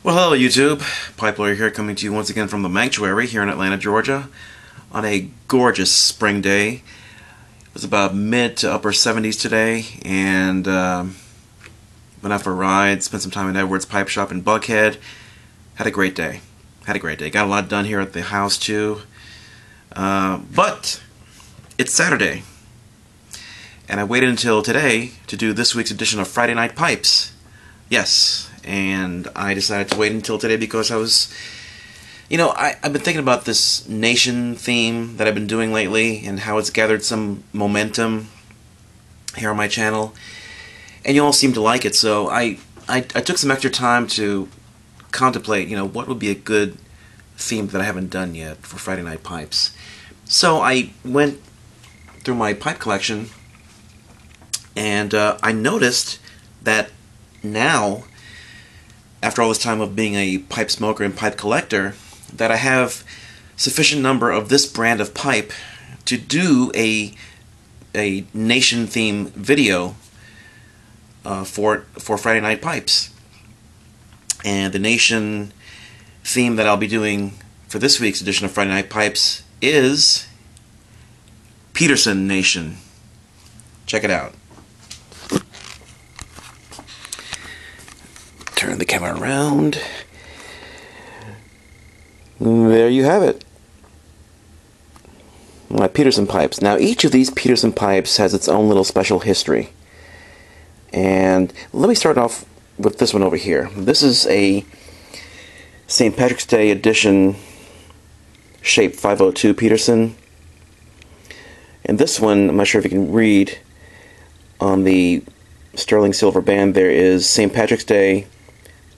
Well, hello YouTube. Pipe Lawyer here, coming to you once again from the Sanctuary here in Atlanta, Georgia, on a gorgeous spring day. It was about mid to upper 70s today, and went out for a ride, spent some time at Edwards Pipe Shop in Buckhead. Had a great day. Got a lot done here at the house too. But it's Saturday, and I waited until today to do this week's edition of Friday Night Pipes. Yes. And I decided to wait until today because I was, I've been thinking about this nation theme that I've been doing lately and how it's gathered some momentum here on my channel. And you all seem to like it, so I took some extra time to contemplate, what would be a good theme that I haven't done yet for Friday Night Pipes. So I went through my pipe collection, and I noticed that now, after all this time of being a pipe smoker and pipe collector, that I have sufficient number of this brand of pipe to do a nation theme video for Friday Night Pipes. And the nation theme that I'll be doing for this week's edition of Friday Night Pipes is Peterson Nation. Check it out. Turn the camera around. There you have it. My Peterson pipes. Now, each of these Peterson pipes has its own little special history. And let me start off with this one over here. This is a St. Patrick's Day edition Shape 502 Peterson. And this one, I'm not sure if you can read on the sterling silver band, there is St. Patrick's Day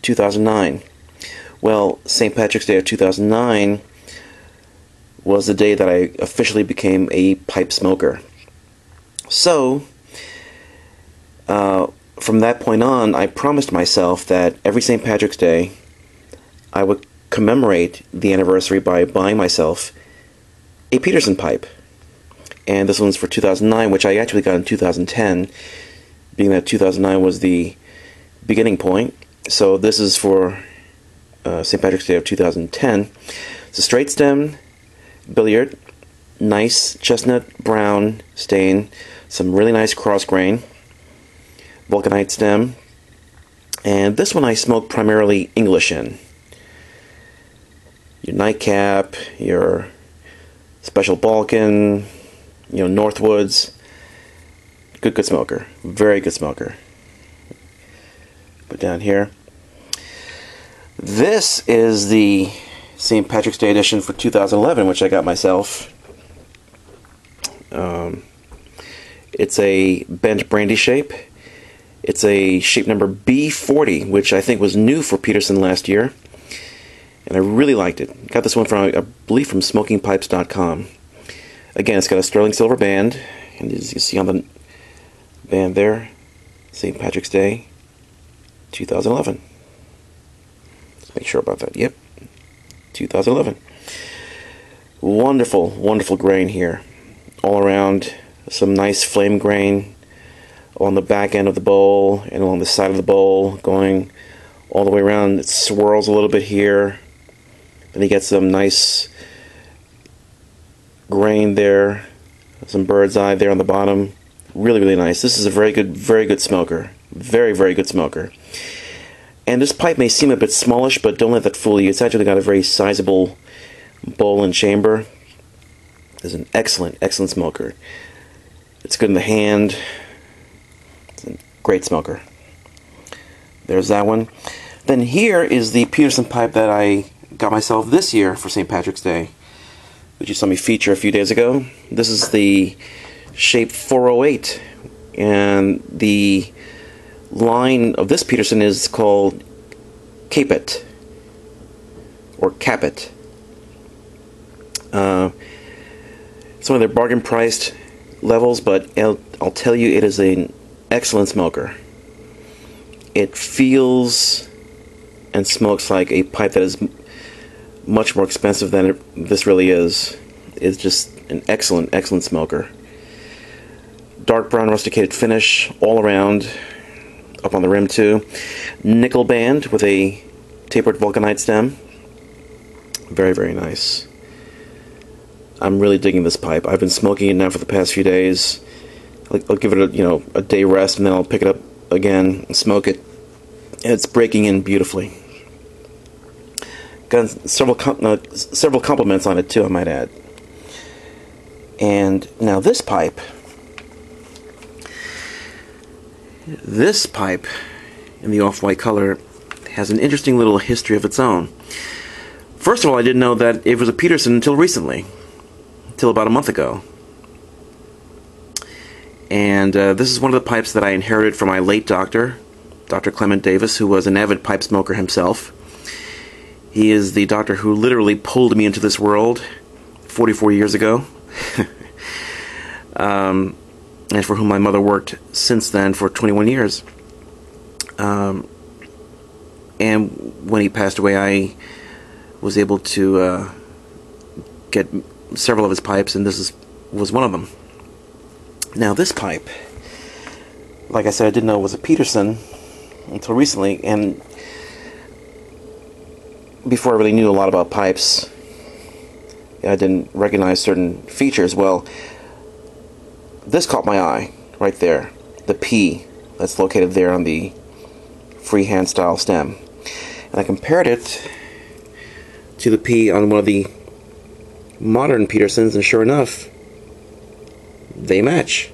2009. Well, St. Patrick's Day of 2009 was the day that I officially became a pipe smoker. So, from that point on, I promised myself that every St. Patrick's Day I would commemorate the anniversary by buying myself a Peterson pipe. And this one's for 2009, which I actually got in 2010, being that 2009 was the beginning point. So this is for St. Patrick's Day of 2010. It's a straight stem billiard, nice chestnut brown stain, some really nice cross grain, vulcanite stem, and this one I smoke primarily English in. Your nightcap, your special Balkan, Northwoods. Good smoker. Very good smoker. Put down here. This is the St. Patrick's Day edition for 2011, which I got myself. It's a bent brandy shape. It's a shape number B40, which I think was new for Peterson last year. And I really liked it. Got this one from, I believe, from smokingpipes.com. Again, it's got a sterling silver band. And as you can see on the band there, St. Patrick's Day 2011. Let's make sure about that. Yep, 2011. Wonderful, wonderful grain here. All around, some nice flame grain on the back end of the bowl and along the side of the bowl, going all the way around. It swirls a little bit here. Then you get some nice grain there, some bird's eye there on the bottom. Really, really nice. This is a very good smoker. Very, very good smoker. And this pipe may seem a bit smallish, but don't let that fool you. It's actually got a very sizable bowl and chamber. It's an excellent, excellent smoker. It's good in the hand. It's a great smoker. There's that one. Then here is the Peterson pipe that I got myself this year for St. Patrick's Day, which you saw me feature a few days ago. This is the Shape 408, and the line of this Peterson is called Capit, or Capit. It's one of their bargain priced levels, but I'll tell you, it is an excellent smoker. It feels and smokes like a pipe that is much more expensive than this really is. It's just an excellent, excellent smoker. Dark brown rusticated finish all around, up on the rim too. Nickel band with a tapered vulcanite stem. Very, very nice. I'm really digging this pipe. I've been smoking it now for the past few days. I'll give it a day rest, and then I'll pick it up again and smoke it. And it's breaking in beautifully. Got several compliments on it too, I might add. And now this pipe in the off-white color has an interesting little history of its own. First of all, I didn't know that it was a Peterson until recently, until about a month ago. And this is one of the pipes that I inherited from my late doctor, Dr. Clement Davis, who was an avid pipe smoker himself. He is the doctor who literally pulled me into this world 44 years ago. And for whom my mother worked since then for 21 years. And when he passed away, I was able to get several of his pipes, and this was one of them. Now this pipe, like I said, I didn't know it was a Peterson until recently, and before I really knew a lot about pipes, I didn't recognize certain features. Well, this caught my eye right there, the P that's located there on the freehand style stem, and I compared it to the P on one of the modern Petersons, and sure enough, they match.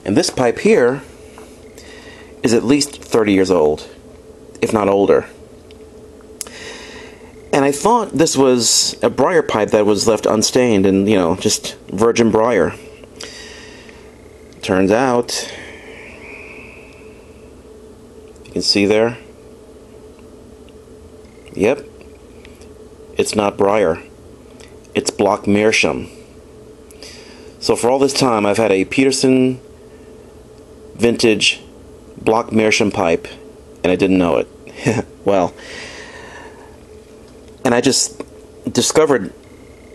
And this pipe here is at least 30 years old, if not older. And I thought this was a briar pipe that was left unstained and, just virgin briar. Turns out, you can see there, yep, it's not briar, it's block meerschaum. So for all this time, I've had a Peterson vintage block meerschaum pipe, and I didn't know it. Well, and I just discovered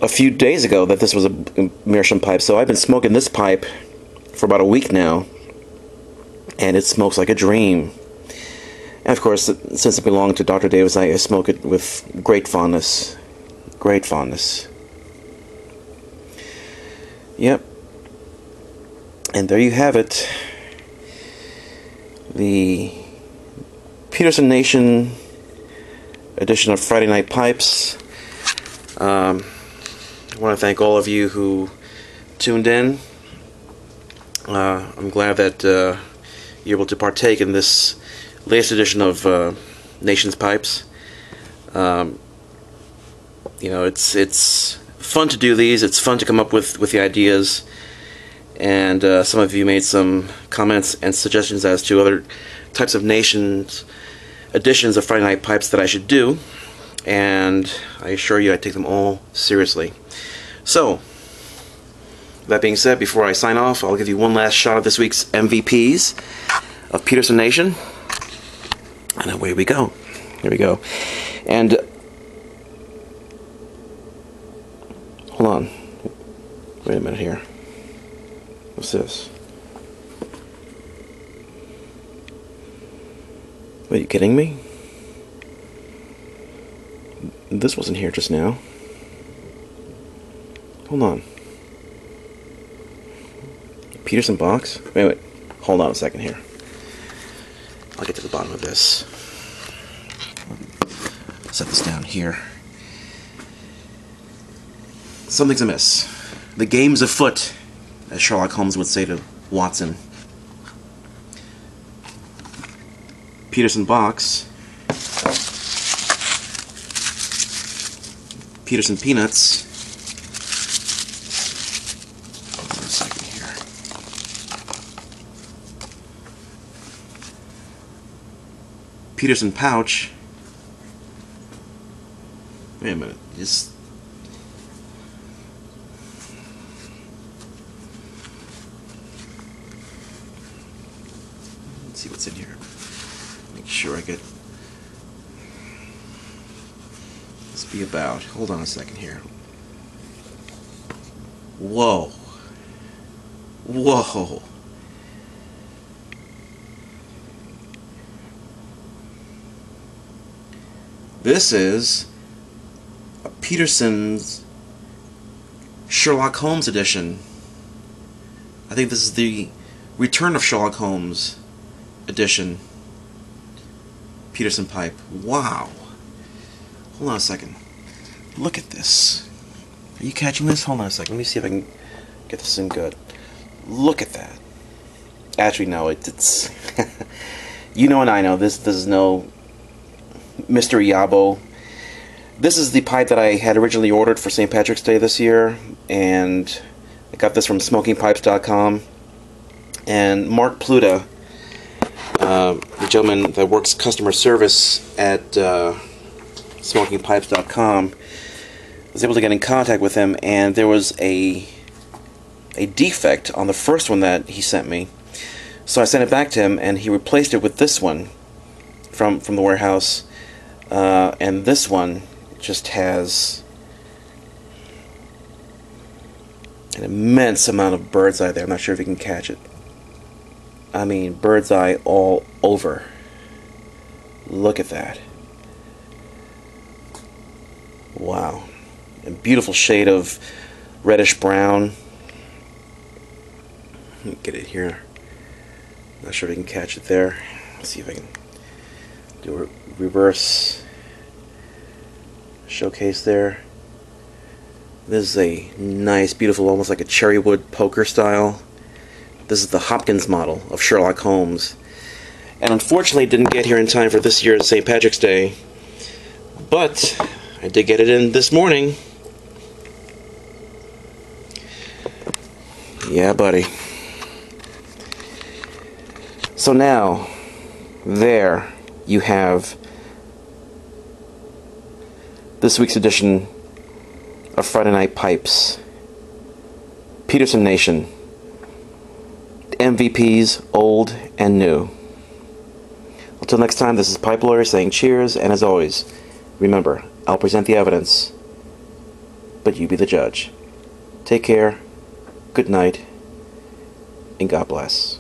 a few days ago that this was a meerschaum pipe, so I've been smoking this pipe for about a week now, and it smokes like a dream. And of course, since it belonged to Dr. Davis, I smoke it with great fondness. Great fondness. Yep. And there you have it. The Peterson Nation edition of Friday Night Pipes. I want to thank all of you who tuned in. I'm glad that you're able to partake in this latest edition of Nation's Pipes. It's fun to do these. It's fun to come up with the ideas. And some of you made some comments and suggestions as to other types of Nation's editions of Friday Night Pipes that I should do, and I assure you I take them all seriously. So, that being said, before I sign off, I'll give you one last shot of this week's MVPs of Peterson Nation, and away we go. Here we go. And hold on, wait a minute here. What's this? Wait, are you kidding me? This wasn't here just now. Hold on. Peterson box? Wait. Hold on a second here. I'll get to the bottom of this. Set this down here. Something's amiss. The game's afoot, as Sherlock Holmes would say to Watson. Peterson box, Peterson peanuts. Hold on a second here. Peterson pouch. Wait a minute. Let's see what's in here. Make sure I get this be about. Hold on a second here. Whoa. Whoa. This is a Peterson's Sherlock Holmes edition. I think this is the Return of Sherlock Holmes edition. Peterson pipe. Wow. Hold on a second. Look at this. Are you catching this? Hold on a second. Let me see if I can get this in good. Look at that. Actually, no, it's you know and I know this is no Mr. YABO. This is the pipe that I had originally ordered for St. Patrick's Day this year, and I got this from smokingpipes.com. And Mark Pluta, the gentleman that works customer service at smokingpipes.com, was able to get in contact with him, and there was a defect on the first one that he sent me. So I sent it back to him, and he replaced it with this one from the warehouse. And this one just has an immense amount of bird's eye there. I'm not sure if you can catch it. I mean, bird's eye all over. Look at that. Wow. A beautiful shade of reddish brown. Let me get it here. Not sure if you can catch it there. Let's see if I can do a reverse showcase there. This is a nice, beautiful, almost like a cherry wood poker style. This is the Hopkins model of Sherlock Holmes. And unfortunately it didn't get here in time for this year's St. Patrick's Day. But I did get it in this morning. Yeah, buddy. So now, there you have this week's edition of Friday Night Pipes. Peterson Nation. MVPs, old and new. Until next time, this is Pipe Lawyer saying cheers, and as always, remember, I'll present the evidence, but you be the judge. Take care, good night, and God bless.